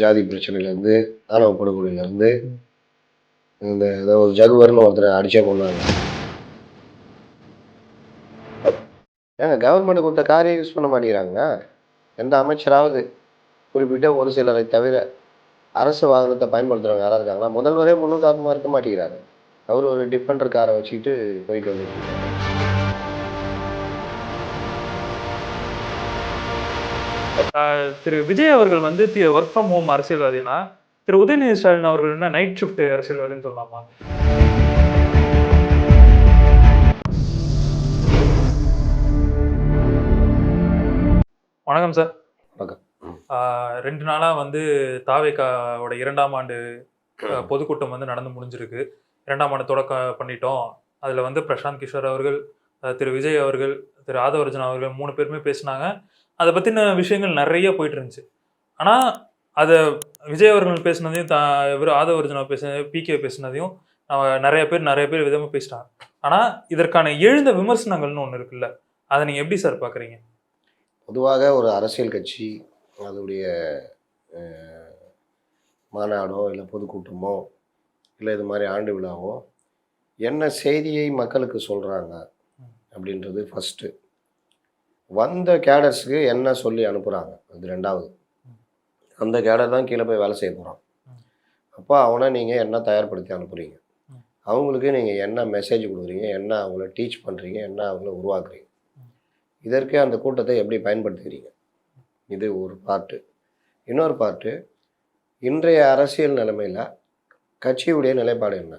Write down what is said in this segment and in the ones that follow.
ஜாதி பிரச்சனையிலேருந்து, ஆணவ படுகொலையிலேருந்து, இந்த ஏதோ ஒரு ஜகுவர்னு ஒருத்தரை அடிச்சே கொண்டாங்க. ஏங்க கவர்மெண்ட் கொடுத்த காரையும் யூஸ் பண்ண மாட்டேங்கிறாங்க. எந்த அமைச்சராவது குறிப்பிட்ட ஒரு சிலரை தவிர அரசு வாகனத்தை பயன்படுத்துறவங்க யாராவது இருக்காங்களா? முதல்வரே முன்னுதாரணமா இருக்க மாட்டேங்கிறாரு. அவர் ஒரு டிஃபெண்டர் காரை வச்சுக்கிட்டு போயிட்டு வந்துட்டு இருக்காரு. திரு விஜய் அவர்கள் வந்து work from home அரசியல்வாதினா, Thiru Udhayanidhi Stalin அவர்கள் என்ன நைட் ஷிஃப்ட் அரசியல்வாதின்னு சொல்லலாமா? வணக்கம் சார். வணக்கம். 2 நாளா வந்து தாவேகாவோட 2ஆம் ஆண்டு பொதுக்கூட்டம் வந்து நடந்து முடிஞ்சிருக்கு. 2ஆம் ஆண்டு பண்ணிட்டோம். அதுல வந்து பிரசாந்த் கிஷோர் அவர்கள், திரு விஜய் அவர்கள், திரு ஆதவர்ஜுன் அவர்கள் 3 பேருமே பேசினாங்க. அதை பத்தின விஷயங்கள் நிறைய போயிட்டு இருந்துச்சு. ஆனா அத விஜய் அவர்கள் பேசினதையும் இவர் ஆதவர்ஜுனா பேசினதையும், பிகே பேசினதையும் நிறைய பேர் விதமா பேசிட்டாங்க. ஆனா இதற்கான எழுந்த விமர்சனங்கள்னு ஒண்ணு இருக்குல்ல, அதை நீங்க எப்படி சார் பாக்குறீங்க? பொதுவாக ஒரு அரசியல் கட்சி அதோடைய மாநாடோ இல்லை பொதுக்கூட்டமோ இல்லை இது மாதிரி ஆண்டு விழாவோ என்ன செய்தியை மக்களுக்கு சொல்கிறாங்க அப்படின்றது ஃபஸ்ட்டு. வந்த கேடர்ஸுக்கு என்ன சொல்லி அனுப்புகிறாங்க அது ரெண்டாவது. அந்த கேடர் தான் கீழே போய் வேலை செய்ய போகிறான். அப்போ அவனை நீங்கள் என்ன தயார்படுத்தி அனுப்புகிறீங்க, அவங்களுக்கு நீங்கள் என்ன மெசேஜ் கொடுக்குறீங்க, என்ன அவங்கள டீச் பண்ணுறீங்க, என்ன அவங்கள உருவாக்குறீங்க, இதற்கே அந்த கூட்டத்தை எப்படி பயன்படுத்துகிறீங்க, இது ஒரு பார்ட்டு. இன்னொரு பார்ட்டு, இன்றைய அரசியல் நிலைமையில் கட்சியுடைய நிலைப்பாடு என்ன,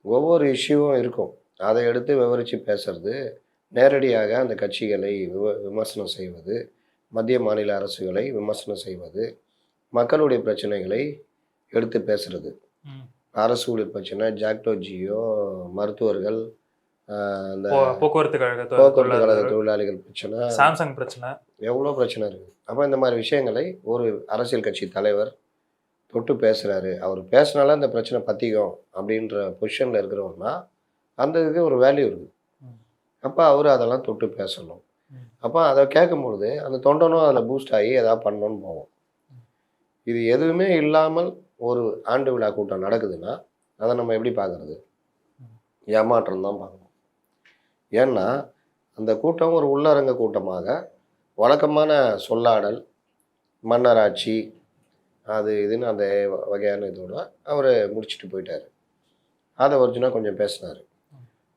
ஒவ்வொரு இஷ்யூவும் இருக்கும், அதை எடுத்து விவரித்து பேசுறது, நேரடியாக அந்த கட்சிகளை விமர்சனம் செய்வது, மத்திய மாநில அரசுகளை விமர்சனம் செய்வது, மக்களுடைய பிரச்சனைகளை எடுத்து பேசுறது. அரசு ஊழியர் பிரச்சனை, ஜாக்டோ ஜியோ, மருத்துவர்கள், அந்த போக்குவரத்து கழக தொழிலாளிகள் பிரச்சனை, சாம்சங் பிரச்சனை, எவ்வளோ பிரச்சனை இருக்குது. அப்போ இந்த மாதிரி விஷயங்களை ஒரு அரசியல் கட்சி தலைவர் தொட்டு பேசுகிறாரு, அவர் பேசினாலும் அந்த பிரச்சனை பற்றிக்கும் அப்படின்ற பொசிஷனில் இருக்கிறவர்னா அந்த இதுக்கு ஒரு வேல்யூ இருக்குது. அப்போ அவர் அதெல்லாம் தொட்டு பேசணும். அப்போ அதை கேட்கும்பொழுது அந்த தொண்டனும் அதில் பூஸ்ட் ஆகி எதாவது பண்ணணும்னு போவோம். இது எதுவுமே இல்லாமல் ஒரு ஆண்டு விழா கூட்டம் நடக்குதுன்னா அதை நம்ம எப்படி பார்க்குறது? ஏமாற்றம் தான் பார்க்கணும். ஏன்னா அந்த கூட்டம் ஒரு உள்ளரங்க கூட்டமாக வழக்கமான சொல்லாடல், மன்னராட்சி, அது இதுன்னு அந்த வகையான இதோட அவர் முடிச்சுட்டு போயிட்டார். ஆதவர்ஜுனா கொஞ்சம் பேசினார்.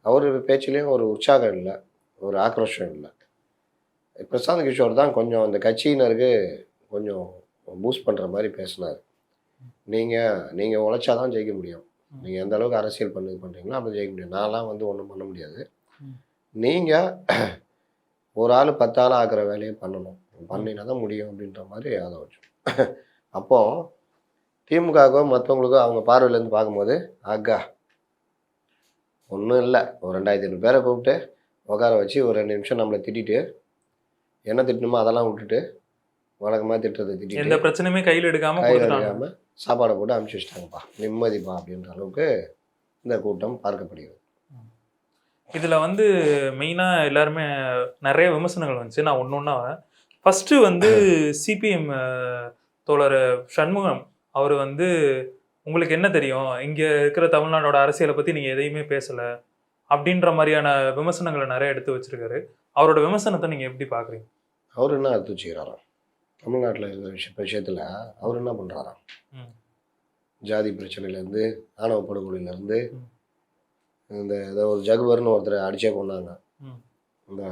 அவர் பேச்சிலையும் ஒரு உற்சாகம் இல்லை, ஒரு ஆக்ரோஷம் இல்லை. பிரசாந்த் கிஷோர் தான் கொஞ்சம் அந்த கட்சியினருக்கு கொஞ்சம் பூஸ்ட் பண்ணுற மாதிரி பேசினார். நீங்கள் உழைச்சாதான் ஜெயிக்க முடியும், நீங்கள் எந்த அளவுக்கு அரசியல் பண்ணுறீங்களோ அப்படி ஜெயிக்க முடியும், நான்லாம் வந்து ஒன்றும் பண்ண முடியாது, நீங்கள் ஒரு ஆள் 10 ஆள் ஆக்குற வேலையை பண்ணணும், பண்ணினா தான் முடியும் அப்படின்ற மாதிரி ஆதவர்ஜுன். அப்போ திமுகவோ மற்றவங்களுக்கோ அவங்க பார்வையிலேருந்து பார்க்கும்போது ஆகா ஒன்றும் இல்லை, ஒரு 2500 பேரை கூப்பிட்டு உட்கார வச்சு ஒரு 2 நிமிஷம் நம்மளை திட்டிட்டு, என்ன திட்டணுமோ அதெல்லாம் விட்டுட்டு வழக்கமாக திட்டத்தை திட்டிட்டு எந்த பிரச்சனையுமே கையில் எடுக்காமல் சாப்பாடை போட்டு அனுப்பிச்சி வச்சிட்டாங்கப்பா, நிம்மதிப்பா அப்படின்ற அளவுக்கு இந்த கூட்டம் பார்க்கப்படுகிறது. இதில் வந்து மெயினாக எல்லாருமே நிறைய விமர்சனங்கள் வந்துச்சு. நான் ஒன்று ஒன்றா ஃபஸ்ட்டு வந்து சிபிஎம் தோழர் சண்முகம் அவர் வந்து உங்களுக்கு என்ன தெரியும், இங்கே இருக்கிற தமிழ்நாடோட அரசியலை பற்றி நீங்கள் எதையுமே பேசலை அப்படின்ற மாதிரியான விமர்சனங்களை நிறைய எடுத்து வச்சிருக்காரு. அவரோட விமர்சனத்தை நீங்கள் எப்படி பார்க்குறீங்க? அவர் என்ன எடுத்து வச்சுக்கிறாராம் தமிழ்நாட்டில் இருக்கிற விஷயத்தில்? அவர் என்ன பண்ணுறாராம்? ஜாதி பிரச்சனையிலேருந்து, ஆணவ படுகொலையிலேருந்து, இந்த ஏதோ ஒரு ஜகுவர்னு ஒருத்தரை அடிச்சே கொண்டாங்க, இந்த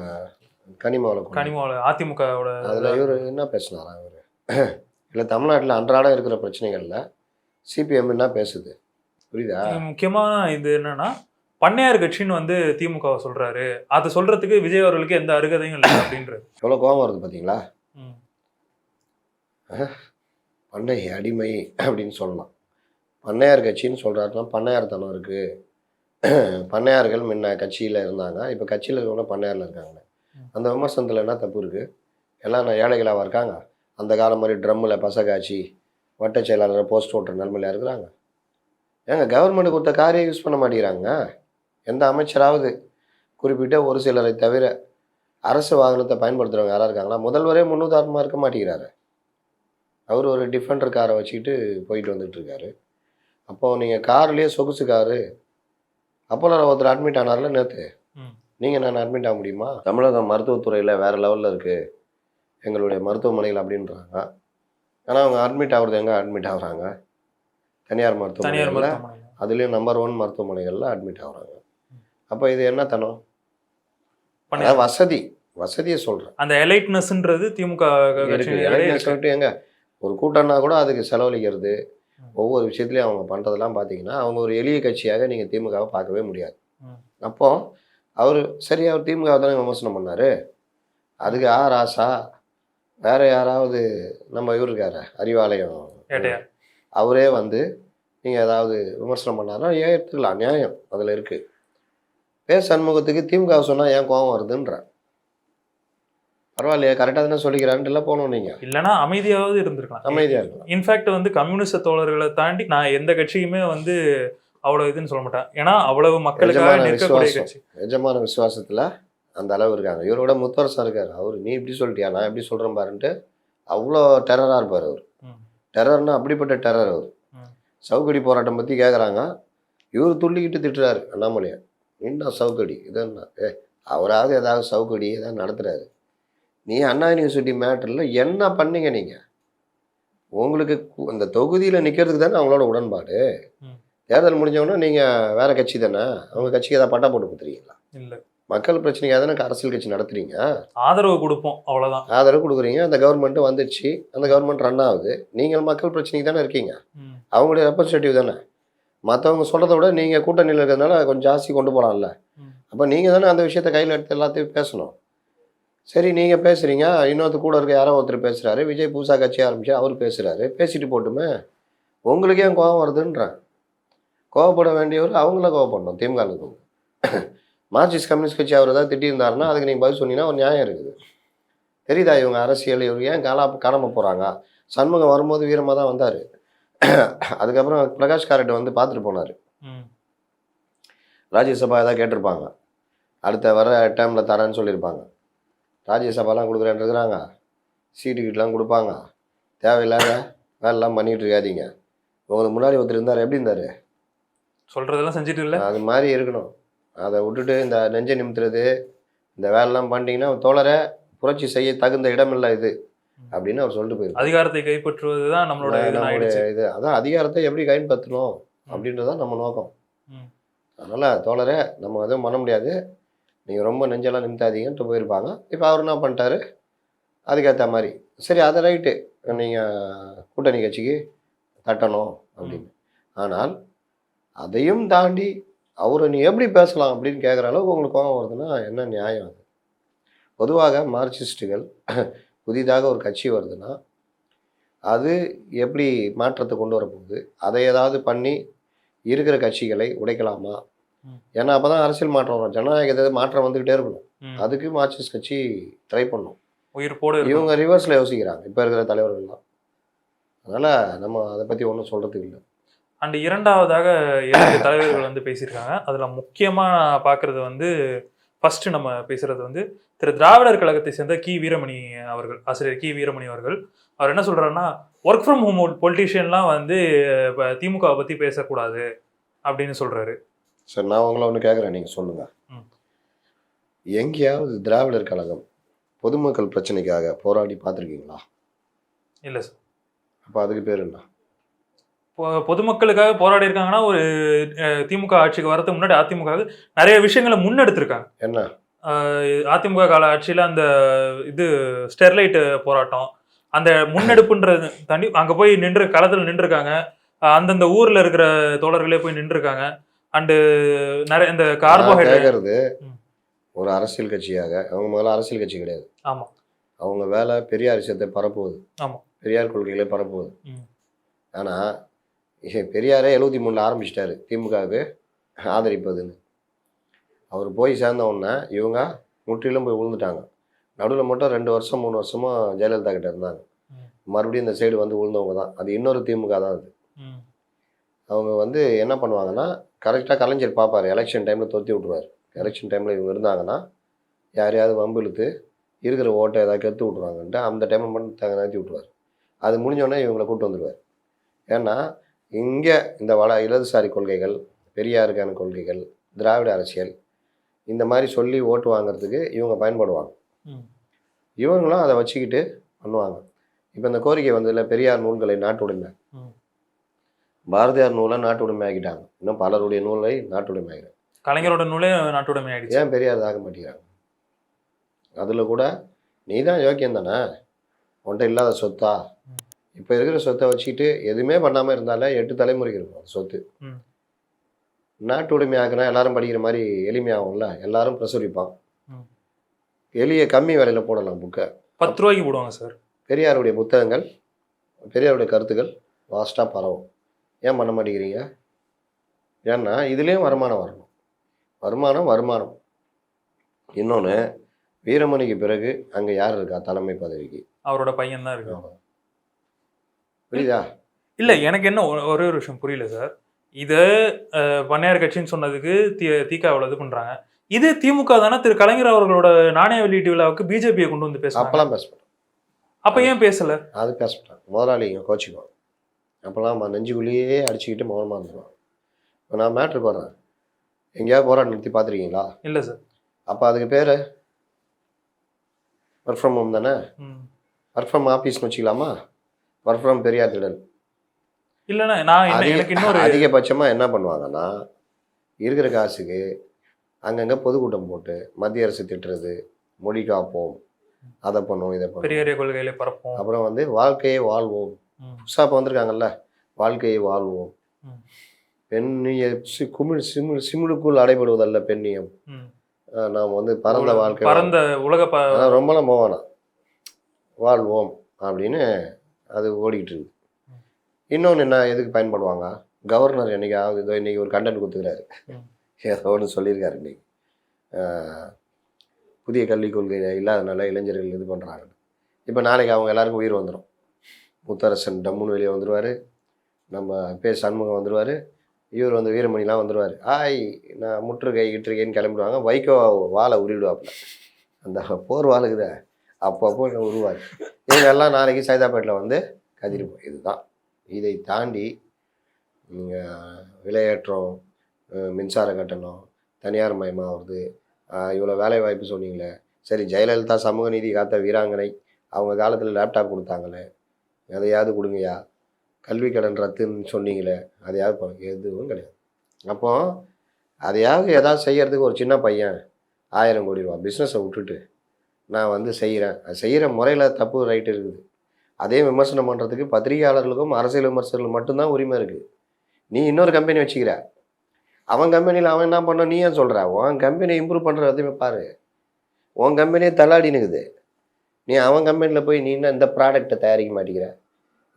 கனிமாவில் அதிமுகவோட, அதில் இவர் என்ன பேசினாரா? இவர் இல்லை தமிழ்நாட்டில் அன்றாடம் இருக்கிற பிரச்சனைகளில் சிபிஎம் என்ன பேசுது, புரியுதா? முக்கியமாக இது என்னன்னா, பண்ணையார் கட்சின்னு வந்து திமுகவை சொல்றாரு, அதை சொல்றதுக்கு விஜய் அவர்களுக்கு எந்த அருகதையும் இல்லை அப்படின்றது. எவ்வளோ கோபம் வருது பார்த்தீங்களா? பண்ணை அடிமை அப்படின்னு சொல்லலாம். பண்ணையார் கட்சின்னு சொல்கிறாருன்னா பண்ணையார்த்தனம் இருக்குது, பண்ணையார்கள் முன்ன கட்சியில் இருந்தாங்க, இப்போ கட்சியில் இருக்கவங்க பண்ணையாரில் இருக்காங்க. அந்த விமர்சனத்தில் என்ன தப்பு இருக்குது? எல்லாம் ஏழைகளாக இருக்காங்க, அந்த காலம் மாதிரி ட்ரம்மில் பசகாய்ச்சி வட்ட செயலாளரை போஸ்ட் ஓட்டுற நிலைமையில இருக்கிறாங்க. ஏங்க கவர்மெண்ட் கொடுத்த காரையும் யூஸ் பண்ண மாட்டேங்கிறாங்க. எந்த அமைச்சராவது குறிப்பிட்ட ஒரு சிலரை தவிர அரசு வாகனத்தை பயன்படுத்துகிறவங்க யாராக இருக்காங்களா? முதல்வரே முன்னுதாரணமாக இருக்க மாட்டேங்கிறாரு. அவர் ஒரு டிஃபெண்டர் காரை வச்சுக்கிட்டு போயிட்டு வந்துட்டு இருக்காரு. அப்போது நீங்கள் கார்லேயே சொகுசு காரு அப்போலாம் ஒருத்தர் அட்மிட் ஆனார்ல நேற்று. ம். நீங்கள் நான் அட்மிட் ஆக முடியுமா? தமிழக மருத்துவத்துறையில் வேறு லெவலில் இருக்குது எங்களுடைய மருத்துவமனைகள் அப்படின்றாங்க. ஆனால் அவங்க அட்மிட் ஆகுறது எங்கே அட்மிட் ஆகுறாங்க? தனியார் தனியார் மருத்துவமனைகளில், மருத்துவமனை. அதுலேயும் நம்பர் 1 மருத்துவமனைகளில் அட்மிட் ஆகுறாங்க. அப்போ இது என்ன தனம்? பண்ணி அதாவது வசதியை சொல்கிறேன். அந்த எலைட்னஸ்ன்றது திமுக இருக்குது கட்சியினரிடையே என்ன இருக்கு. சொல்லிட்டு எங்க ஒரு கூட்டம்னா கூட அதுக்கு செலவழிக்கிறது, ம். ஒவ்வொரு விஷயத்துலையும் அவங்க பண்ணுறதெல்லாம் பார்த்தீங்கன்னா அவங்க ஒரு எளிய கட்சியாக நீங்கள் திமுகவை பார்க்கவே முடியாது. ம். அப்போது அவர் சரி அவர் திமுக தானே விமர்சனம் பண்ணார். அதுக்கு ராசா வேறு யாராவது நம்ம இவர் இருக்காரு அறிவாலயம் ஏட்டையார். அவரே வந்து நீங்கள் ஏதாவது விமர்சனம் பண்ணாருன்னா ஏற்றுக்கலாம், நியாயம் அதில் இருக்குது. சண்முகத்துக்கு திமுக சொன்னால் ஏன் கோபம் வருதுன்றேன். பரவாயில்லையே கரெக்டாக தானே சொல்லிக்கிறான்ட்டு போகணும். நீங்கள் இல்லைன்னா அமைதியாவது இருந்திருக்கலாம். அமைதியாக இருக்கலாம். இன்ஃபேக்ட் வந்து கம்யூனிஸ்ட் தோழர்களை தாண்டி நான் எந்த கட்சியுமே வந்து அவ்வளோ இதுன்னு சொல்ல மாட்டேன். ஏன்னா அவ்வளவு மக்களுக்காக நிஜமான நிற்கக்கூடிய விசுவாசம். கட்சி. நிஜமான விசுவாசத்தில் அந்த அளவு இருக்காங்க. இவரோட முத்தரசா இருக்கார். அவர் நீ இப்படி சொல்லிட்டியா நான் எப்படி சொல்கிறேன் பாருன்ட்டு அவ்வளோ டெரராக இருப்பார் அவர். ம். டெரர்னா அப்படிப்பட்ட டெரர் அவர். ம். சவுக்கடி போராட்டம் பற்றி கேட்குறாங்க. இவர் துள்ளிக்கிட்டு திட்டுறாரு அண்ணாமலையார். என்ன சவுக்கடி இதென்ன அவராவது ஏதாவது சவுக்கடி ஏதாவது நடத்துகிறாரு. நீ அண்ணா யூனிவர்சிட்டி மேட்டரில் என்ன பண்ணீங்க நீங்கள்? உங்களுக்கு அந்த தொகுதியில் நிற்கிறதுக்கு தானே அவங்களோட உடன்பாடு. ம். தேர்தல் முடிஞ்சவொன்னே நீங்கள் வேறு கட்சி தானே, அவங்க கட்சிக்கு ஏதாவது பட்டா போட்டு கொடுத்துறீங்களா? இல்லை, மக்கள் பிரச்சனைக்காக தானே அரசியல் கட்சி நடத்துறீங்க. ஆதரவு கொடுப்போம் அவ்வளோதான். ஆதரவு கொடுக்குறீங்க. அந்த கவர்மெண்ட்டு வந்துடுச்சு, அந்த கவர்மெண்ட் ரன் ஆகுது. நீங்கள் மக்கள் பிரச்சனைக்கு தானே இருக்கீங்க. ம். அவங்களுடைய ரெப்ரஸன்டேட்டிவ் தானே. மற்றவங்க சொல்கிறத விட நீங்கள் கூட்டணியில் இருக்கிறதுனால கொஞ்சம் ஜாஸ்தி கொண்டு போகலாம்ல. ம். அப்போ நீங்கள் தானே அந்த விஷயத்தை கையில் எடுத்து எல்லாத்தையும் பேசணும். சரி நீங்கள் பேசுகிறீங்க, இன்னொருத்தர் கூட இருக்க யாரோ ஒருத்தர் பேசுகிறாரு, விஜய் புதுசாக கட்சி ஆரம்பிச்சு அவர் பேசுகிறாரு, பேசிட்டு போட்டுமே. உங்களுக்கு ஏன் கோபம் வருதுன்றேன். கோவப்பட வேண்டியவர் அவங்கள கோவப்படணும். திமுக இருக்கும் மார்க்சிஸ்ட் கம்யூனிஸ்ட் கட்சி அவர் ஏதாவது திட்டியிருந்தாருன்னா அதுக்கு நீங்கள் பதில் சொன்னீங்கன்னா ஒரு நியாயம் இருக்குது. தெரியுதா இவங்க அரசியல் இவங்க ஏன் காணாமல் போகிறாங்க? சண்முகம் வரும்போது வீரமாக தான் வந்தார். அதுக்கப்புறம் பிரகாஷ் காரட்டை வந்து பார்த்துட்டு போனார். ம். ராஜ்யசபா ஏதாவது கேட்டிருப்பாங்க, அடுத்த வர டைமில் தரேன்னு சொல்லியிருப்பாங்க. ராஜ்யசபாலாம் கொடுக்குறேன்ருக்குறாங்க, சீட்டுக்கிட்டலாம் கொடுப்பாங்க. தேவையில்லாத வேலைலாம் பண்ணிகிட்டு இருக்காதீங்க. உங்களுக்கு முன்னாடி ஒருத்தர் இருந்தார், எப்படி இருந்தார்? சொல்றதெல்லாம் செஞ்சுட்டு இல்லை. அது மாதிரி இருக்கணும். அதை விட்டுட்டு இந்த நெஞ்சை நிமித்துறது இந்த வேலைலாம் பண்ணிட்டீங்கன்னா தோழரை புரட்சி செய்ய தகுந்த இடமில்லை இது அப்படின்னு அவர் சொல்லிட்டு போயிருக்காரு. அதிகாரத்தை கைப்பற்றுவது தான் நம்மளோட இது அதான் அதிகாரத்தை எப்படி கைப்பற்றணும் அப்படின்றதான் நம்ம நோக்கம். ம். அதனால் தோழரை நம்ம எதுவும் பண்ண முடியாது, நீங்கள் ரொம்ப நெஞ்செல்லாம் நிமித்தாதீங்கன்ட்டு போயிருப்பாங்க. இப்போ அவர் என்ன பண்ணிட்டாரு, அதுக்கேற்ற மாதிரி சரி அதை ரைட்டு நீங்கள் கூட்டணி கட்சிக்கு தட்டணும் அப்படின்னு. ஆனால் அதையும் தாண்டி அவரை நீ எப்படி பேசலாம் அப்படின்னு கேட்குற அளவுக்கு உங்களுக்கு கோபம் வருதுன்னா என்ன நியாயம் அது? பொதுவாக மார்க்சிஸ்டுகள் புதிதாக ஒரு கட்சி வருதுன்னா அது எப்படி மாற்றத்தை கொண்டு வரப்போகுது, அதை ஏதாவது பண்ணி இருக்கிற கட்சிகளை உடைக்கலாமா? ஏன்னா அப்போ தான் அரசியல் மாற்றம் வரும். ஜனநாயகத்தை மாற்றம் வந்துக்கிட்டே இருக்கணும். அதுக்கு மார்க்சிஸ்ட் கட்சி ட்ரை பண்ணும். உயிர் போடு. இவங்க ரிவர்ஸில் யோசிக்கிறாங்க இப்போ இருக்கிற தலைவர்கள்லாம். அதனால் நம்ம அதை பற்றி ஒன்றும் சொல்கிறதுக்கு இல்லை. அண்ட் இரண்டாவதாக 2 தலைவர்கள் வந்து பேசியிருக்காங்க. அதில் முக்கியமாக பார்க்குறது வந்து ஃபர்ஸ்ட் நம்ம பேசுகிறது வந்து திரு திராவிடர் கழகத்தை சேர்ந்த கி வீரமணி அவர்கள், ஆசிரியர் கி வீரமணி அவர்கள். அவர் என்ன சொல்கிறாருன்னா, ஒர்க் ஃப்ரம் ஹோம் பொலிட்டீஷியன்லாம் வந்து இப்போ திமுகவை பற்றி பேசக்கூடாது அப்படின்னு சொல்கிறாரு. சார் நான் உங்களை ஒன்று கேட்குறேன், நீங்கள் சொல்லுங்கள். எங்கேயாவது திராவிடர் கழகம் பொதுமக்கள் பிரச்சனைக்காக போராடி பார்த்துருக்கீங்களா? இல்லை சார். அப்போ அதுக்கு பேர் என்ன? பொதுமக்களுக்காக போராடி இருக்காங்கன்னா ஒரு திமுக ஆட்சிக்கு வரதுக்கு முன்னாடி அதிமுக நிறைய விஷயங்களை முன்னெடுத்திருக்காங்க. என்ன? அதிமுக கால ஆட்சியில் அந்த இது ஸ்டெர்லைட் போராட்டம், அந்த முன்னெடுப்புன்றது தாண்டி அங்கே போய் நின்று களத்தில் நின்றுருக்காங்க. அந்தந்த ஊரில் இருக்கிற தோழர்களே போய் நின்றுருக்காங்க. அண்டு நிறைய இந்த கார்போஹைட்ரேட் ஒரு அரசியல் கட்சியாக அவங்க முதல்ல அரசியல் கட்சி கிடையாது. ஆமாம், அவங்க வேலை பெரியார் விஷயத்தை பரப்புவது. ஆமாம், பெரியார் கொள்கைகளை பரப்புவது. ஆனால் பெரியாரே 73 ஆரம்பிச்சிட்டாரு திமுகவுக்கு ஆதரிப்பதுன்னு. அவர் போய் சேர்ந்த உடனே இவங்க முற்றிலும் போய் விழுந்துட்டாங்க. நடுவில் மட்டும் 2 வருஷம் 3 வருஷமாக ஜெயலலிதா கிட்ட இருந்தாங்க. மறுபடியும் இந்த சைடு வந்து விழுந்தவங்க தான். அது இன்னொரு திமுக தான் அது. அவங்க வந்து என்ன பண்ணுவாங்கன்னா கரெக்டாக கலைஞர் பார்ப்பார், எலெக்ஷன் டைமில் தொத்தி விட்ருவார். எலெக்ஷன் டைமில் இவங்க இருந்தாங்கன்னா யாரையாவது வம்பு இழுத்து இருக்கிற ஓட்டை ஏதாவது கெடுத்து விட்ருவாங்கன்ட்டு அந்த டைமில் மட்டும் நிறுத்தி விட்ருவார். அது முடிஞ்சோடனே இவங்களை கூட்டு வந்துடுவார். ஏன்னா இங்கே இந்த இடதுசாரி கொள்கைகள், பெரியாருக்கான கொள்கைகள், திராவிட அரசியல் இந்த மாதிரி சொல்லி ஓட்டு வாங்குறதுக்கு இவங்க பயன்படுவாங்க. இவங்களும் அதை வச்சுக்கிட்டு பண்ணுவாங்க. இப்போ இந்த கோரிக்கை வந்ததில்ல, பெரியார் நூல்களை நாட்டுடைமை, பாரதியார் நூலை நாட்டுடைமை ஆக்கிட்டாங்க. இன்னும் பலருடைய நூலை நாட்டுடைமை ஆகிறாங்க. கலைஞரோட நூலே நாட்டுடைமை ஆகிடுச்சு. ஏன் பெரியார் ஆக மாட்டேங்கிறாங்க? அதில் கூட நீ தான் யோக்கியம் தானே, உன்ட்ட இல்லாத சொத்தா? இப்போ இருக்கிற சொத்தை வச்சுக்கிட்டு எதுவுமே பண்ணாமல் இருந்தாலே 8 தலைமுறைக்கு இருக்கும் அந்த சொத்து. நாட்டு உடைமை ஆக்குனா எல்லாரும் படிக்கிற மாதிரி எளிமையாகும்ல, எல்லாரும் பிரசுரிப்பான். எளிய கம்மி விலையில் போடலாம் புக்கை. 10 ரூபாய்க்கு போடுவாங்க சார். பெரியாருடைய புத்தகங்கள், பெரியாருடைய கருத்துக்கள் வாஸ்ட்டாக பரவும். ஏன் பண்ண மாட்டேங்கிறீங்க? ஏன்னா இதுலேயும் வருமானம் வரணும். வருமானம். இன்னொன்று, வீரமணிக்கு பிறகு அங்கே யார் இருக்கா தலைமை பதவிக்கு? அவரோட பையன் தான் இருக்கு. புரியுதா? இல்லை, எனக்கு என்ன ஒரே ஒரு விஷயம் புரியல சார். இது பண்ணையார் கட்சின்னு சொன்னதுக்கு திகாவில் இது பண்ணுறாங்க. இது திமுக தானே திரு கலைஞர் அவர்களோட நாணய வெளியீட்டு விழாவுக்கு பிஜேபியை கொண்டு வந்து பேச. அப்பெல்லாம் பேசப்பட்டோம். அப்போ ஏன் பேசலை? அது பேசப்பட்டாங்க. முதலாளிங்க கோச்சிக்குவோம். அப்போல்லாம் நெஞ்சுக்குள்ளேயே அடிச்சுக்கிட்டு மௌனமாக இருந்துருவான். இப்போ நான் மேட்ருக்கு வரேன், எங்கேயாவது போராட்டம் நிறுத்தி பார்த்துருக்கீங்களா? இல்லை சார். அப்போ அதுக்கு பேர் ஒர்க் ஃப்ரம் ஹோம் தானே. ஒர்க் ஃப்ரம் ஆஃபீஸ்னு வச்சுக்கலாமா? ஒர்க் ஃப்ரம் பெரியார் திடல் இல்லைன்னா நான் எனக்கு இன்னொரு அதிகபட்சமாக என்ன பண்ணுவாங்கன்னா, இருக்கிற காசுக்கு அங்கங்கே பொதுக்கூட்டம் போட்டு மத்திய அரசு திட்டுறது, மொழி காப்போம், அதை பண்ணுவோம், இதை பண்ணுவோம், பெரிய கொள்கையில பரப்போம். அப்புறம் வந்து வாழ்க்கையை வாழ்வோம். புதுசாக இப்போ வந்திருக்காங்கல்ல, வாழ்க்கையை வாழ்வோம், பெண்ணிய சிமிழுக்குள் அடைபடுவதல்ல பெண்ணியம், நாம் வந்து பரந்த வாழ்க்கை, பரந்த உலக ரொம்பலாம் போவானா வாழ்வோம் அப்படின்னு அது ஓடிக்கிட்டு இருக்குது. இன்னொன்று என்ன எதுக்கு பயன்படுவாங்க? கவர்னர் என்னைக்காவது இதோ இன்றைக்கி ஒரு கண்டென்ட் கொடுத்துக்கிறாரு, ஏதோ ஒன்று சொல்லியிருக்காரு. இன்றைக்கி புதிய கல்விக் கொள்கை இல்லாதனால இளைஞர்கள் இது பண்ணுறாங்க. இப்போ நாளைக்கு அவங்க எல்லாருக்கும் உயிர் வந்துடும். முத்தரசன் டம்முன்னு வெளியே வந்துடுவார், நம்ம சண்முகம் வந்துடுவார், இவர் வந்து வீரமணிலாம் வந்துடுவார். நான் முற்றுகை இட்டுருக்கைன்னு கிளம்பிடுவாங்க. வைகோ வாழை உருவிடுவாப்புல, அந்த போர் வாழுக்குத அப்பப்போ உருவார். இவங்க எல்லாம் நாளைக்கு சைதாப்பேட்டில் வந்து கதிரிப்போம். இதுதான். இதை தாண்டி நீங்கள் விலையேற்றம், மின்சார கட்டணம், தனியார் மயமாகிறது, இவ்வளோ வேலை வாய்ப்பு சொன்னீங்களே, சரி ஜெயலலிதா சமூக நீதி காத்த வீராங்கனை, அவங்க காலத்தில் லேப்டாப் கொடுத்தாங்களே, அதையாவது கொடுங்கய்யா. கல்வி கடன் ரத்துன்னு சொன்னீங்களே, அதையாவது எதுவும் கிடையாது. அப்போ அதையாவது ஏதாவது செய்கிறதுக்கு ஒரு சின்ன பையன் 1000 கோடி ரூபா பிஸ்னஸை விட்டுட்டு நான் வந்து செய்கிறேன், செய்கிற முறையில் தப்பு ரைட்டு இருக்குது. அதே விமர்சனம் பண்ணுறதுக்கு பத்திரிகையாளர்களுக்கும் அரசியல் விமர்சகர்களுக்கும் மட்டும்தான் உரிமை இருக்குது. நீ இன்னொரு கம்பெனி வச்சுக்கிற, அவன் கம்பெனியில் அவன் என்ன பண்ண நீ ஏன் சொல்கிற? உன் கம்பெனியை இம்ப்ரூவ் பண்ணுற எதுவுமே பாரு. உன் கம்பெனியே தள்ளாடினுக்குது. நீ அவன் கம்பெனியில் போய் நீ இன்னும் இந்த ப்ராடக்டை தயாரிக்க மாட்டேங்கிற.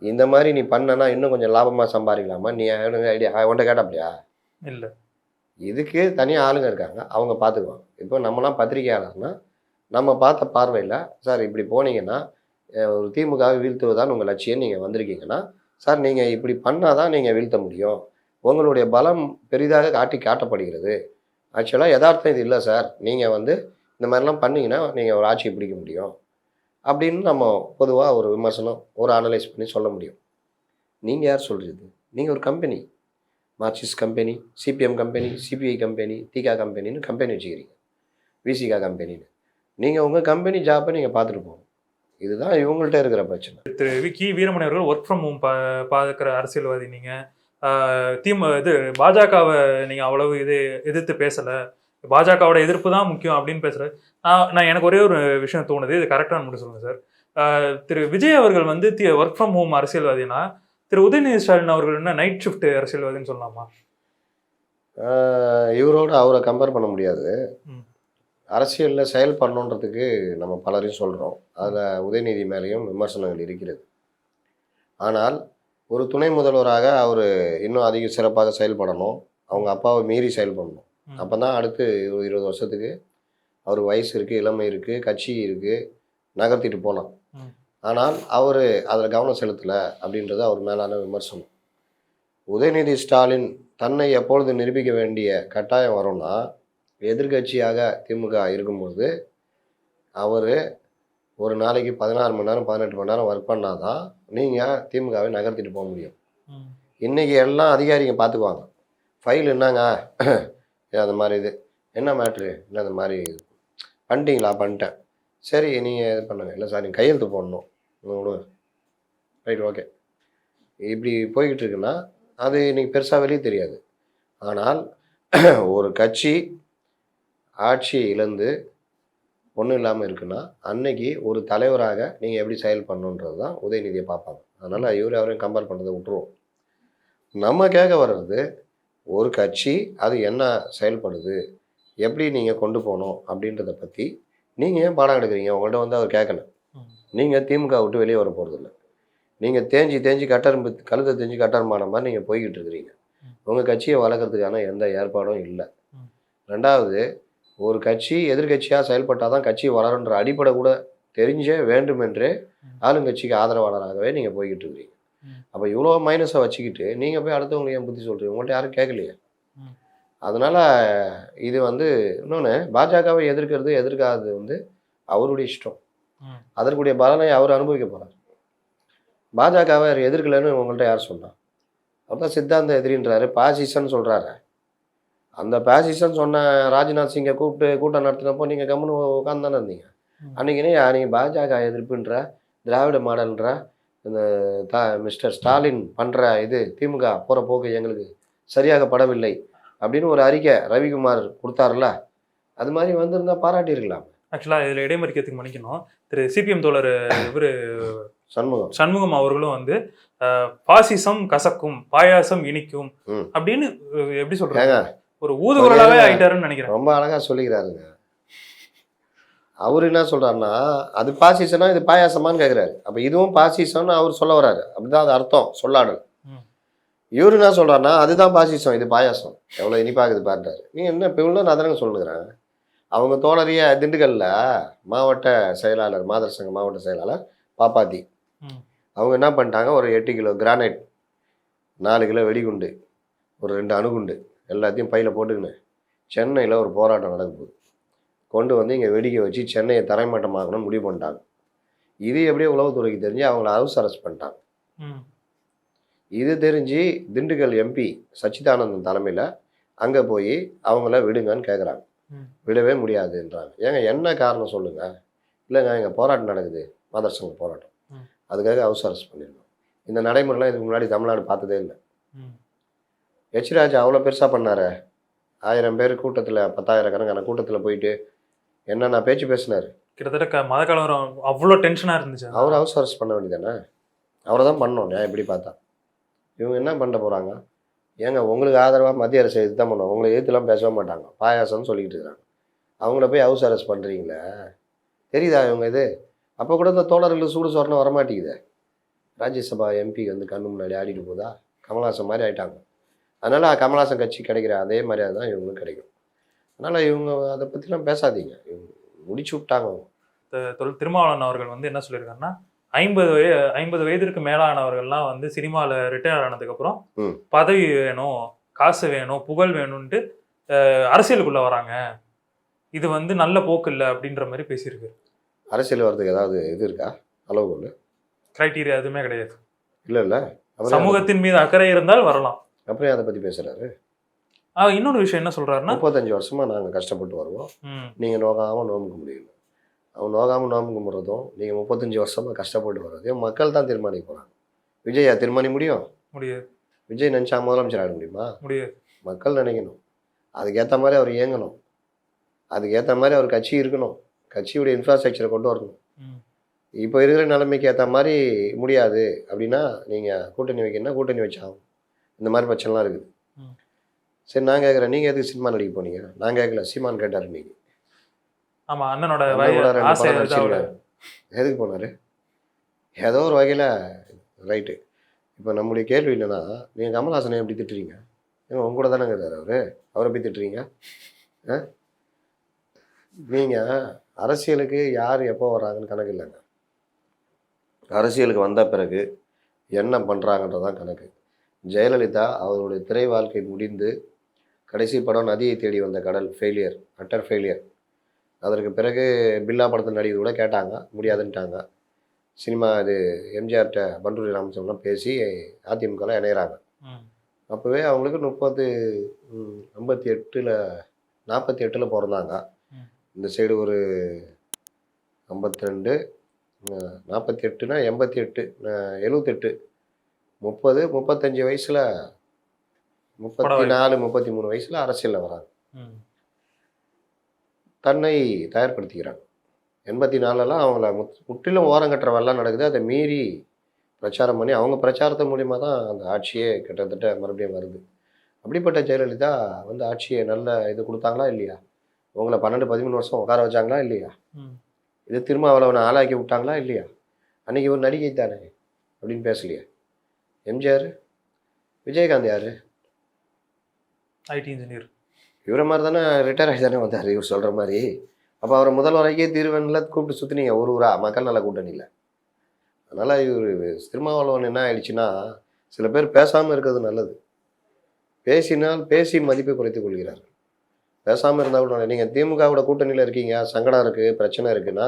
இந்த மாதிரி நீ பண்ணனா இன்னும் கொஞ்சம் லாபமாக சம்பாதிக்கலாமா? நீ ஐடியா உன்ட்ட கேட்டாப்படியா? இல்லை. இதுக்கு தனியாக ஆளுங்க இருக்காங்க, அவங்க பார்த்துக்குவாங்க. இப்போ நம்மளாம் பத்திரிகையாளர்னா நம்ம பார்த்த பார்வையில், சார் இப்படி போனீங்கன்னா ஒரு திமுகவை வீழ்த்துவதான் உங்கள் லட்சியம், நீங்கள் வந்திருக்கீங்கன்னா சார் நீங்கள் இப்படி பண்ணால் தான் நீங்கள் வீழ்த்த முடியும், உங்களுடைய பலம் பெரிதாக காட்டப்படுகிறது, ஆக்சுவலாக யதார்த்தம் இது இல்லை சார், நீங்கள் வந்து இந்த மாதிரிலாம் பண்ணிங்கன்னா நீங்கள் ஒரு ஆட்சியை பிடிக்க முடியும் அப்படின்னு நம்ம பொதுவாக ஒரு விமர்சனம், ஒரு அனலைஸ் பண்ணி சொல்ல முடியும். நீங்கள் யார் சொல்கிறது? நீங்கள் ஒரு company, Marxist company, CPM company, CPI company, திகா கம்பெனின்னு கம்பெனி வச்சுக்கிறீங்க, விசிகா கம்பெனின்னு. நீங்கள் உங்கள் கம்பெனி ஜாப்பை நீங்கள் பார்த்துட்டு போகணும். இதுதான் இவங்கள்ட்ட இருக்கிற பிரச்சனை. திரு வி வீரமணி அவர்கள் ஒர்க் ஃப்ரம் ஹோம் பார்க்குற அரசியல்வாதி. நீங்கள் இது பாஜகவை நீங்கள் அவ்வளவு எதிர்த்து பேசலை, பாஜகவோட எதிர்ப்பு தான் முக்கியம் அப்படின்னு பேசுகிறேன். நான் எனக்கு ஒரே ஒரு விஷயம் தோணுது, இது கரெக்டாக மட்டும் சொல்லுங்கள் சார். திரு விஜய் அவர்கள் வந்து work from home அரசியல்வாதினா, Thiru Udhayanidhi Stalin அவர்கள் என்ன நைட் ஷிஃப்ட் அரசியல்வாதின்னு சொல்லலாமா? இவரோட அவரை கம்பேர் பண்ண முடியாது. அரசியலில் செயல்படணுன்றதுக்கு நம்ம பலரையும் சொல்கிறோம். அதில் உதயநிதி மேலேயும் விமர்சனங்கள் இருக்கிறது. ஆனால் ஒரு துணை முதல்வராக அவர் இன்னும் அதிக சிறப்பாக செயல்படணும், அவங்க அப்பாவை மீறி செயல்படணும். அப்போ தான் அடுத்து 20 வருஷத்துக்கு அவர் வயசு இருக்குது, இளமை இருக்குது, கட்சி இருக்குது, நகர்த்திட்டு போகலாம். ஆனால் அவர் அதில் கவனம் செலுத்தலை அப்படின்றது அவர் மேலான விமர்சனம். உதயநிதி ஸ்டாலின் தன்னை எப்பொழுது நிரூபிக்க வேண்டிய கட்டாயம் வரும்னா, எதிர்கட்சியாக திமுக இருக்கும்போது அவர் ஒரு நாளைக்கு 16 மணி நேரம் 18 மணி நேரம் ஒர்க் பண்ணால் தான் நீங்கள் திமுகவை நகர்த்திட்டு போக முடியும். ம். இன்றைக்கி எல்லாம் அதிகாரிங்க பார்த்துக்குவாங்க. ஃபைல் என்னங்க அந்த மாதிரி இது என்ன மேட்ரு இல்லை அந்த மாதிரி பண்ணிட்டீங்களா பண்ணிட்டேன் சரி நீங்கள் இது பண்ணுங்க இல்லை சார் நீங்கள் கையெழுத்து போடணும் விடுங்க ரைட் ஓகே இப்படி போய்கிட்டு இருக்குன்னா அது இன்றைக்கி பெருசாக வெளியே தெரியாது. ஆனால் ஒரு கட்சி ஆட்சி இழந்து ஒன்றும் இல்லாமல் இருக்குன்னா அன்னைக்கு ஒரு தலைவராக நீங்கள் எப்படி செயல் பண்ணணுன்றது தான் உதயநிதியை பார்ப்பாங்க. அதனால் அவரையும் கம்பேர் பண்ணுறதை விட்டுருவோம். நம்ம கேட்க வர்றது ஒரு கட்சி அது என்ன செயல்படுது எப்படி நீங்கள் கொண்டு போகணும் அப்படின்றத பற்றி நீங்கள் ஏன் பாடம் எடுக்கிறீங்க? உங்கள்கிட்ட வந்து அவர் கேட்கல. நீங்கள் திமுக விட்டு வெளியே வர போகிறதில்ல. நீங்கள் தேஞ்சி கட்டரும்பு கழுத்தை தேஞ்சி கட்டருமான மாதிரி நீங்கள் போய்கிட்டு இருக்கிறீங்க. உங்கள் கட்சியை வளர்க்குறதுக்கான எந்த ஏற்பாடும் இல்லை. ரெண்டாவது, ஒரு கட்சி எதிர்கட்சியாக செயல்பட்டால் தான் கட்சி வளருன்ற அடிப்படை கூட தெரிஞ்சே வேண்டுமென்றே ஆளுங்கட்சிக்கு ஆதரவாளராகவே நீங்கள் போய்கிட்டு இருக்கிறீங்க. அப்போ இவ்வளோ மைனஸை வச்சுக்கிட்டு நீங்கள் போய் அடுத்தவங்களுக்கு ஏன் புத்தி சொல்கிறீங்க? உங்கள்கிட்ட யாரும் கேட்கலையே. அதனால் இது வந்து இன்னொன்று பாஜகவை எதிர்க்காதது வந்து அவருடைய இஷ்டம். அதற்குரிய பலனை அவர் அனுபவிக்க போகிறார். பாஜகவை எதிர்க்கலைன்னு உங்கள்கிட்ட யார் சொன்னார்? அவர் தான் சித்தாந்த எதிரின்றாரு, பாசிசன்னு சொல்கிறாரு. அந்த பாசிசன் சொன்ன ராஜ்நாத் சிங்கை கூப்பிட்டு கூட்டம் நடத்தினப்போ நீங்கள் கம்முன்னு உட்காந்து தானே இருந்தீங்க. அன்றைக்கினே நீங்கள் பாஜக எதிர்ப்புன்ற திராவிட மாடல்ன்ற இந்த மிஸ்டர் ஸ்டாலின் பண்ணுற இது திமுக போகிற போக்கு எங்களுக்கு சரியாக படவில்லை அப்படின்னு ஒரு அறிக்கை ரவிக்குமார் கொடுத்தாருல, அது மாதிரி வந்திருந்தால் பாராட்டியிருக்கலாம். ஆக்சுவலாக இதில் இடைமறிக்கிறதுக்கு மன்னிக்கணும், திரு சிபிஎம் தோழர் இவர் சண்முகம் அவர்களும் வந்து பாசிசம் கசக்கும் பாயாசம் இனிக்கும் அப்படின்னு எப்படி சொல்றாங்க, ஒரு ஊதுகுரலாவே ஆயிட்டாருன்னு நினைக்கிறேன். ரொம்ப அழகா சொல்லிக்கிறாருங்க. அவரு என்ன சொல்றாருன்னா அது பாசிசம்னா இது பாயாசமான்னு கேட்குறாரு. அப்போ இதுவும் பாசிசம்னு அவர் சொல்ல வர்றாரு. அப்படிதான் அது அர்த்தம் சொல்லாடல். இவரு என்ன சொல்றாருன்னா அதுதான் பாசிசம் இது பாயாசம் எவ்வளோ இனிப்பாகுது பாருட்டாரு. நீ என்ன இப்போ இவ்வளோ நான் தானே சொல்லுங்கிறேன். அவங்க தோழறிய திண்டுக்கல்ல மாவட்ட செயலாளர் மாதர் சங்க மாவட்ட செயலாளர் பாப்பாத்தி அவங்க என்ன பண்ணிட்டாங்க, ஒரு 8 கிலோ கிரானைட் 4 கிலோ வெடிகுண்டு ஒரு 2 அணுகுண்டு எல்லாத்தையும் பையில் போட்டுக்கின்னு சென்னையில் ஒரு போராட்டம் நடக்க போகுது. கொண்டு வந்து இங்கே வெடிக்க வச்சு சென்னையை தரைமட்டமாக்கணும்னு முடிவு பண்ணிட்டாங்க. இது எப்படியோ உளவுத்துறைக்கு தெரிஞ்சு அவங்கள ஹவுஸ் அரெஸ்ட் பண்ணிட்டாங்க. இது தெரிஞ்சு திண்டுக்கல் எம்பி சச்சிதானந்தன் தலைமையில் அங்கே போய் அவங்கள விடுங்கன்னு கேட்குறாங்க. விடவே முடியாதுன்றாங்க. ஏங்க என்ன காரணம் சொல்லுங்கள்? இல்லைங்க இங்கே போராட்டம் நடக்குது, மாதர் சங்க போராட்டம், அதுக்காக ஹவுஸ் அரெஸ்ட் பண்ணிடணும். இந்த நடைமுறைலாம் இதுக்கு முன்னாடி தமிழ்நாடு பார்த்ததே இல்லை. எச் ராஜா அவ்வளோ பெருசாக பண்ணார். 1000 பேர் கூட்டத்தில் 10,000 கணக்கான கூட்டத்தில் போயிட்டு என்னென்ன பேச்சு பேசினார். கிட்டத்தட்ட மதக்கலவரம் அவ்வளோ டென்ஷனாக இருந்துச்சு. அவர் ஹவுஸ் அரெஸ்ட் பண்ண வேண்டியதானே? அவரை தான் பண்ணோம். நான் எப்படி பார்த்தா இவங்க என்ன பண்ண போகிறாங்க? ஏங்க உங்களுக்கு ஆதரவாக மத்திய அரசு எது தான் பண்ணுவாங்க, உங்களை எதிர்த்துலாம் பேசவே மாட்டாங்க, பாயாசம்னு சொல்லிக்கிட்டு இருக்கிறாங்க. அவங்கள போய் ஹவுஸ் அரெஸ்ட் பண்ணுறீங்களே, தெரியுதா இவங்க இது? அப்போ கூட இந்த தோழர்களுக்கு சூடு சொரணம் வரமாட்டேங்குது. ராஜ்யசபா எம்பி வந்து கண்ணு முன்னாடி ஆடிட்டு போதா, கமல்ஹாசன் மாதிரி ஆகிட்டாங்க. அதனால் கமல்ஹாசன் கட்சி கிடைக்கிற அதே மாதிரியாக தான் இவங்களும் கிடைக்கும். அதனால் இவங்க அதை பற்றிலாம் பேசாதீங்க, இவங்க முடிச்சு விட்டாங்க. திருமாவளவன் அவர்கள் வந்து என்ன சொல்லியிருக்காருன்னா 50 வயதிற்கு மேலானவர்கள்லாம் வந்து சினிமாவில் ரிட்டையர் ஆனதுக்கப்புறம் பதவி வேணும், காசு வேணும், புகழ் வேணும்ன்ட்டு அரசியலுக்குள்ளே வராங்க. இது வந்து நல்ல போக்கு இல்லை அப்படின்ற மாதிரி பேசியிருக்கு. அரசியல் வர்றதுக்கு ஏதாவது இது இருக்கா, அளவுகோல் கிரைட்டீரியா எதுவுமே கிடையாது. இல்லை சமூகத்தின் மீது அக்கறை இருந்தால் வரலாம். அப்புறம் அதை பற்றி பேசுகிறாரு. இன்னொரு விஷயம் என்ன சொல்கிறாருன்னா 35 வருஷமாக நாங்கள் கஷ்டப்பட்டு வருவோம், நீங்கள் நோகாமல் நோம்புக்க முடியல. அவங்க நோகாமல் நோம்பு கும்பிட்றதும் நீங்கள் 35 வருஷமாக கஷ்டப்பட்டு வர்றதையும் மக்கள் தான் தீர்மானிக்க போகிறாங்க. விஜயா தீர்மானிக்க முடியாது. விஜய் நினச்சா முதலமைச்சர் ஆக முடியுமா? முடியாது. மக்கள் நினைக்கணும், அதுக்கேற்ற மாதிரி அவர் இயங்கணும், அதுக்கேற்ற மாதிரி அவர் கட்சி இருக்கணும், கட்சியுடைய இன்ஃப்ராஸ்ட்ரக்சரை கொண்டு வரணும். இப்போ இருக்கிற நிலைமைக்கு ஏற்ற மாதிரி முடியாது அப்படின்னா நீங்கள் கூட்டணி வைக்கணும்னா கூட்டணி வச்சாகும். இந்த மாதிரி பிரச்சனைலாம் இருக்குது. சரி நான் கேட்குறேன், நீங்கள் எதுக்கு சினிமா நடிக்க போனீங்க? நான் கேட்கல, சீமான் கேட்டார். இன்னைக்கு ஆமாம் அண்ணனோட எதுக்கு போனார்? ஏதோ ஒரு வகையில் ரைட்டு. இப்போ நம்முடைய கேள்வி என்னென்னா, நீங்கள் கமல்ஹாசனை எப்படி திட்டுறீங்க? ஏங்க உங்க கூட தானே இருக்கிறார் அவரை எப்படி திட்டுறீங்க? நீங்கள் அரசியலுக்கு யார் எப்போ வர்றாங்கன்னு கணக்கு இல்லைங்க. அரசியலுக்கு வந்த பிறகு என்ன பண்ணுறாங்கன்றதான் கணக்கு. ஜெயலலிதா அவருடைய திரை வாழ்க்கை முடிந்து கடைசி படம் நதியை தேடி வந்த கடல் ஃபெயிலியர், அட்டர் ஃபெயிலியர். அதற்கு பிறகு பில்லா படத்தில் நடிகர் கூட கேட்டாங்க, முடியாதுன்ட்டாங்க. சினிமா இது எம்ஜிஆர்கிட்ட பண்டூரி ராமச்சந்திரன்லாம் பேசி அதிமுகவில் இணையிறாங்க. ம். அப்போவே அவங்களுக்கு 58ல் 48ல் பிறந்தாங்க. ம். இந்த சைடு ஒரு 52, 48னா 88, 78, 30, 35 வயசில், 34, 33 வயசில் அரசியலில் வராங்க. ம். தன்னை தயார்படுத்திக்கிறாங்க. 84லலாம் அவங்கள முற்றிலும் ஓரங்கட்டுற வேலைலாம் நடக்குது. அதை மீறி பிரச்சாரம் பண்ணி அவங்க பிரச்சாரத்து மூலிமா தான் அந்த ஆட்சியே கிட்டத்தட்ட மறுபடியும் வருது. அப்படிப்பட்ட ஜெயலலிதா வந்து ஆட்சியை நல்ல இது கொடுத்தாங்களா இல்லையா? உங்களை 12, 13 வருஷம் உட்கார வச்சாங்களா இல்லையா? ம். இது திருமாவளவனை ஆளாக்கி விட்டாங்களா இல்லையா? அன்றைக்கி ஒரு நடிகை தானே அப்படின்னு பேசலையே. எம்ஜிஆர், விஜயகாந்த் யார்? ID engineer. இவரை மாதிரி தானே ரிட்டையர் ஆகி தானே வந்தார் இவர் சொல்கிற மாதிரி. அப்போ அவரை முதல்வரைக்கே தீர்வனில் கூப்பிட்டு சுற்றினீங்க ஒரு ஊரா மக்கள் நல கூட்டணியில். அதனால் இவர் திருமாவளவன் என்ன ஆயிடுச்சுன்னா, சில பேர் பேசாமல் இருக்கிறது நல்லது. பேசினால் பேசி மதிப்பை குறைத்துக் கொள்கிறார். பேசாமல் இருந்தால் கூட நீங்கள் திமுகவோட கூட்டணியில் இருக்கீங்க, சங்கடம் இருக்குது, பிரச்சனை இருக்குன்னா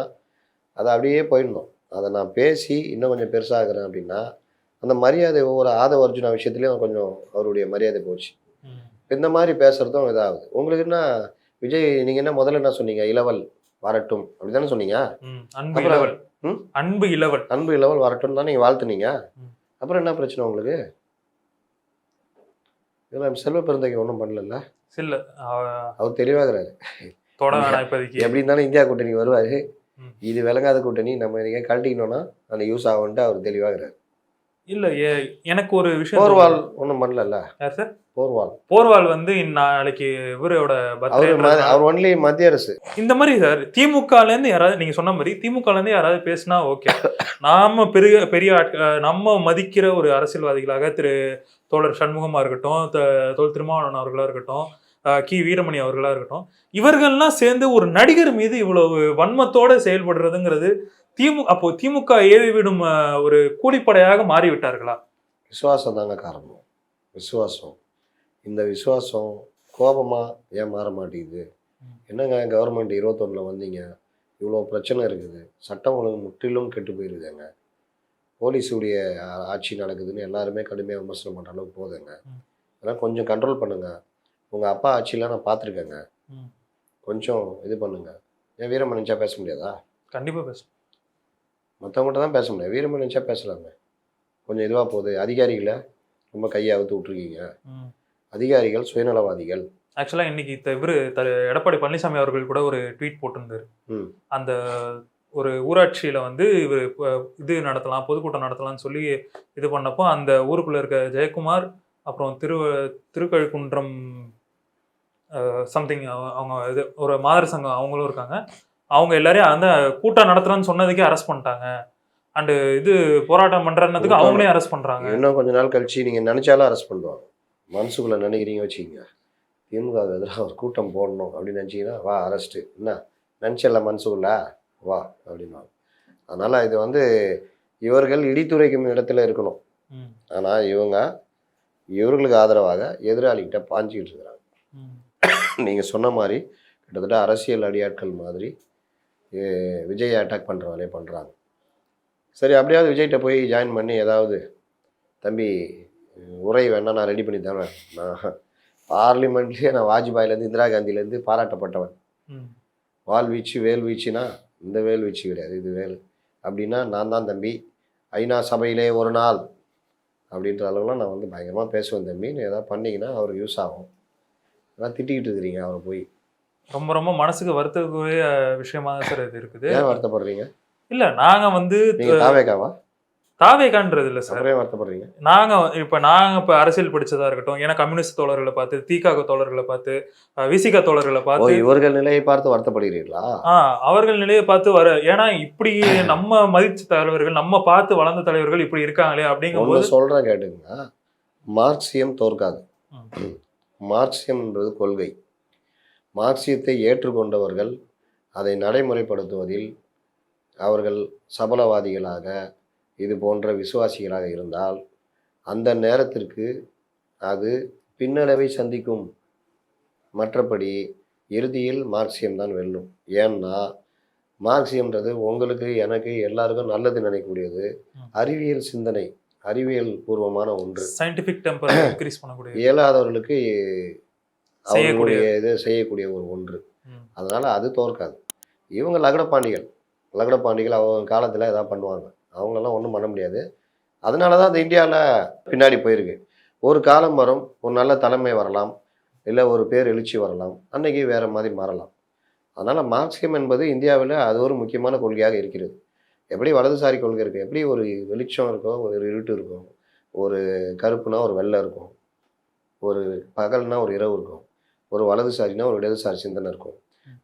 அதை அப்படியே போயிடணும். அதை நான் பேசி இன்னும் கொஞ்சம் பெருசாகிறேன் அப்படின்னா அந்த மரியாதை ஒவ்வொரு ஆதவ அர்ஜுனா விஷயத்துலேயும் கொஞ்சம் அவருடைய மரியாதை போச்சு. இந்த மாதிரி பேசுகிறதும் இதாகுது. உங்களுக்கு என்ன விஜய், நீங்கள் என்ன முதல்ல என்ன சொன்னீங்க? இளவல் வரட்டும் அப்படி தானே சொன்னீங்க. அன்பு இளவல். அன்பு இளவல். அன்பு இளவல் வரட்டும் தான் நீங்கள் வாழ்த்துனீங்க. அப்புறம் என்ன பிரச்சனை உங்களுக்கு? இதெல்லாம் செல்வ பெருந்தகை ஒன்றும் பண்ணல. இல்ல, அவர் தெளிவாகிறாரு. தொட வேணாம் இப்போதைக்கு. எப்படி இருந்தாலும் இந்தியா கூட்டணிக்கு வருவார். இது விளங்காத கூட்டணி, நம்ம நீங்கள் கழட்டிக்கணும்னா அந்த யூஸ் ஆகும்ட்டு அவர் தெளிவாகிறார். இல்ல, எனக்கு ஒரு விஷயம். போர்வால் ஒன்றும் பண்ணல. யார் சார்? போர்வால் வந்து நாளைக்கு இவரோட அவர் ஒன்லி மத்திய அரசு. இந்த மாதிரி சார் திமுகலேருந்து யாராவது, நீங்க சொன்ன மாதிரி திமுகலேருந்து யாராவது பேசினா ஓகே. நாம பெரிய நம்ம மதிக்கிற ஒரு அரசியல்வாதிகளாக தோழர் சண்முகமா இருக்கட்டும், தோழர் திருமாவளவன் அவர்களா இருக்கட்டும், வீரமணி அவர்களா இருக்கட்டும், இவர்கள்லாம் சேர்ந்து ஒரு நடிகர் மீது இவ்வளவு வன்மத்தோட செயல்படுறதுங்கிறது அப்போ திமுக ஏவி விடும் ஒரு கூலிப்படையாக மாறிவிட்டார்களா? விசுவாசம் தாங்க காரணம். விசுவாசம். இந்த விசுவாசம் கோபமாக ஏன் மாற மாட்டேங்குது? என்னங்க கவர்மெண்ட் 21ல் வந்தீங்க, இவ்வளோ பிரச்சனை இருக்குது, சட்டம் ஒழுங்கு முற்றிலும் கெட்டு போயிருதுங்க, போலீஸுடைய ஆட்சி நடக்குதுன்னு எல்லாருமே கடுமையாக விமர்சனம் பண்ணுற அளவுக்கு போதுங்க. அதெல்லாம் கொஞ்சம் கண்ட்ரோல் பண்ணுங்கள். உங்கள் அப்பா ஆட்சியெலாம் நான் பார்த்துருக்கேங்க, கொஞ்சம் இது பண்ணுங்க. ஏன் வீரமணி நினச்சா பேச முடியாதா? கண்டிப்பாக பேசணும். மற்றவங்கள்ட்ட தான் பேச முடியாது, வீரமணி நினச்சா பேசலாமே. கொஞ்சம் இதுவாக போகுது. அதிகாரிகளை ரொம்ப கையை அவுத்து விட்ருக்கீங்க. அதிகாரிகள் சுயநலவாதிகள். ஆக்சுவலாக இன்னைக்கு எடப்பாடி பழனிசாமி அவர்கள் கூட ஒரு ட்வீட் போட்டிருந்தாரு. அந்த ஒரு ஊராட்சியில் வந்து இவர் இது நடத்தலாம், பொதுக்கூட்டம் நடத்தலாம்னு சொல்லி இது பண்ணப்போ அந்த ஊருக்குள்ளே இருக்க ஜெயக்குமார், அப்புறம் திருக்கழுக்குன்றம் சம்திங், அவங்க இது ஒரு மாதர் சங்கம் அவங்களும் இருக்காங்க. அவங்க எல்லாரையும் அந்த கூட்டம் நடத்துறேன்னு சொன்னதுக்கே அரெஸ்ட் பண்ணிட்டாங்க. அண்டு இது போராட்டம் பண்ணுறதுக்கு அவங்களே அரெஸ்ட் பண்ணுறாங்க. இன்னும் கொஞ்ச நாள் கழிச்சு நீங்கள் நினச்சாலும் அரெஸ்ட் பண்ணுவாங்க. மனசுக்குள்ளே நினைக்கிறீங்க வச்சுக்கிங்க, திமுக எதிராக ஒரு கூட்டம் போடணும் அப்படின்னு நினச்சிங்கன்னா வா அரெஸ்ட்டு. என்ன நினச்சல மனசுக்குள்ள வா அப்படின்வாங்க. அதனால் இது வந்து இவர்கள் இடித்துரைக்கும் இடத்துல இருக்கணும். ஆனால் இவர்களுக்கு ஆதரவாக எதிராளிகிட்ட பாஞ்சிக்கிட்டு இருக்கிறாங்க. நீங்கள் சொன்ன மாதிரி கிட்டத்தட்ட அரசியல் அடியாட்கள் மாதிரி விஜயை அட்டாக் பண்ணுற வேலையை பண்ணுறாங்க. சரி, அப்படியாவது விஜய்கிட்ட போய் ஜாயின் பண்ணி ஏதாவது, தம்பி உரை வேணா நான் ரெடி பண்ணி தரேன், நான் பார்லிமெண்ட்லேயே நான் வாஜ்பாயிலேருந்து இந்திரா காந்தியிலேருந்து பாராட்டப்பட்டவன், வால் வீச்சு வேல் வீச்சுனா இந்த வேல் வீச்சு கிடையாது, இது வேல் அப்படின்னா நான் தான் தம்பி, ஐநா சபையிலே ஒரு நாள் அப்படின்ற அளவுலாம் நான் வந்து பயங்கரமாக பேசுவேன் தம்பின்னு ஏதாவது பண்ணிங்கன்னா அவருக்கு யூஸ் ஆகும். அதான் திட்டிக்கிட்டு இருக்கிறீங்க அவரை போய். ரொம்ப ரொம்ப மனசுக்கு வருத்தக்கூடிய விஷயமா தான் சார் இது இருக்குது. ஏன் வருத்தப்படுறீங்க? இல்லை, நாங்கள் வந்து தாவேகான்றது இல்லை சார். வருத்தப்படுறீங்க. நாங்கள் இப்போ அரசியல் படித்ததாக இருக்கட்டும், ஏன்னா கம்யூனிஸ்ட் தோழர்களை பார்த்து, திகாக தோழர்களை பார்த்து, விசிக தோழர்களை பார்த்து, இவர்கள் நிலையை பார்த்து வருத்தப்படுகிறீர்களா? அவர்கள் நிலையை பார்த்து ஏன்னா இப்படி நம்ம மதித்த தலைவர்கள், நம்ம பார்த்து வளர்ந்த தலைவர்கள் இப்படி இருக்காங்களே அப்படிங்கும்போது சொல்கிறேன் கேட்டுங்க. மார்க்சியம் தோற்காது. மார்க்சியம் என்பது கொள்கை. மார்க்சியத்தை ஏற்றுக்கொண்டவர்கள் அதை நடைமுறைப்படுத்துவதில் அவர்கள் சபலவாதிகளாக இது போன்ற விசுவாசிகளாக இருந்தால் அந்த நேரத்திற்கு அது பின்னடைவை சந்திக்கும். மற்றபடி இறுதியில் மார்க்சியம் தான் வெல்லும். ஏன்னா மார்க்சியம்ன்றது உங்களுக்கு எனக்கு எல்லாருக்கும் நல்லது நினைக்கக்கூடியது. அறிவியல் சிந்தனை, அறிவியல் பூர்வமான ஒன்று. சயின்டிஃபிக் டெம்பர் இன்க்ரீஸ் பண்ணக்கூடிய இயலாதவர்களுக்கு செய்யக்கூடிய அவர்களுடைய இதை செய்யக்கூடிய ஒரு ஒன்று. ம். அதனால் அது தோற்காது. இவங்க லகடபாண்டிகள் அவங்க காலத்தில் எதாவது பண்ணுவாங்க. அவங்களெல்லாம் ஒன்றும் பண்ண முடியாது. அதனால தான் அந்த இந்தியாவில் பின்னாடி போயிருக்கு. ஒரு காலம் வரும், ஒரு நல்ல தலைமை வரலாம், இல்லை ஒரு பேர் எழுச்சி வரலாம், அன்னைக்கு வேறு மாதிரி மாறலாம். அதனால் மார்க்சியம் என்பது இந்தியாவில் அது ஒரு முக்கியமான கொள்கையாக இருக்கிறது. எப்படி வலதுசாரி கொள்கை இருக்குது, எப்படி ஒரு வெளிச்சம் இருக்கும், ஒரு இருட்டு இருக்கும், ஒரு கருப்புனா ஒரு வெள்ளை இருக்கும், ஒரு பகல்னா ஒரு இரவு இருக்கும், ஒரு வலதுசாரினா ஒரு இடதுசாரி சிந்தனை இருக்கும்.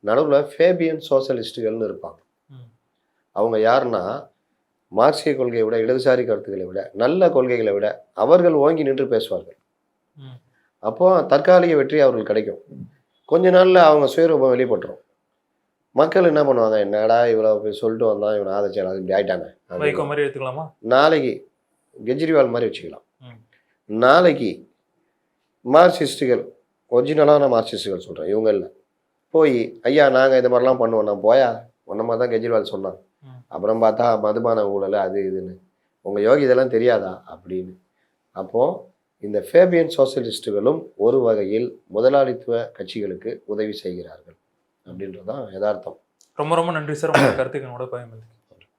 நடுவில் ஃபேபியன் சோஷலிஸ்ட்டுகள்னு இருப்பாங்க. ம். அவங்க யாருன்னா மார்க்சிய கொள்கையை விட, இடதுசாரி கருத்துக்களை விட, நல்ல கொள்கைகளை விட அவர்கள் ஓங்கி நின்று பேசுவார்கள். ம். அப்போ தற்காலிக வெற்றி அவர்களுக்கு கிடைக்கும். கொஞ்ச நாளில் அவங்க சுயரூபம் வெளிப்பட்டுரும். மக்கள் என்ன பண்ணுவாங்க, என்னடா இவ்வளோ போய் சொல்லிட்டு வந்தான், இவன் ஆதரிச்சால் அது இப்படி ஆயிட்டானே. வைகோ மாதிரி எடுத்துக்கலாமா? நாளைக்கு கெஜ்ரிவால் மாதிரி வச்சுக்கலாம். ம். நாளைக்கு மார்க்சிஸ்டுகள், ஒரிஜினலான மார்க்சிஸ்டுகள் சொல்கிறேன், இவங்க இல்லை, போய் ஐயா நாங்கள் இந்த மாதிரிலாம் பண்ணுவோம், நான் போயா ஒன்றை மாதிரி தான் கெஜ்ரிவால் சொன்னான், ம். அப்புறம் பார்த்தா மதுபான ஊழல் அது இதுன்னு, உங்கள் யோகி இதெல்லாம் தெரியாதா அப்படின்னு. அப்போது இந்த ஃபேபியன் சோஷலிஸ்ட்டுகளும் ஒரு வகையில் முதலாளித்துவ கட்சிகளுக்கு உதவி செய்கிறார்கள் அப்படின்றது தான் யதார்த்தம். ரொம்ப ரொம்ப நன்றி சார், உங்களோட கருத்துக்களோட பயன்படுத்தி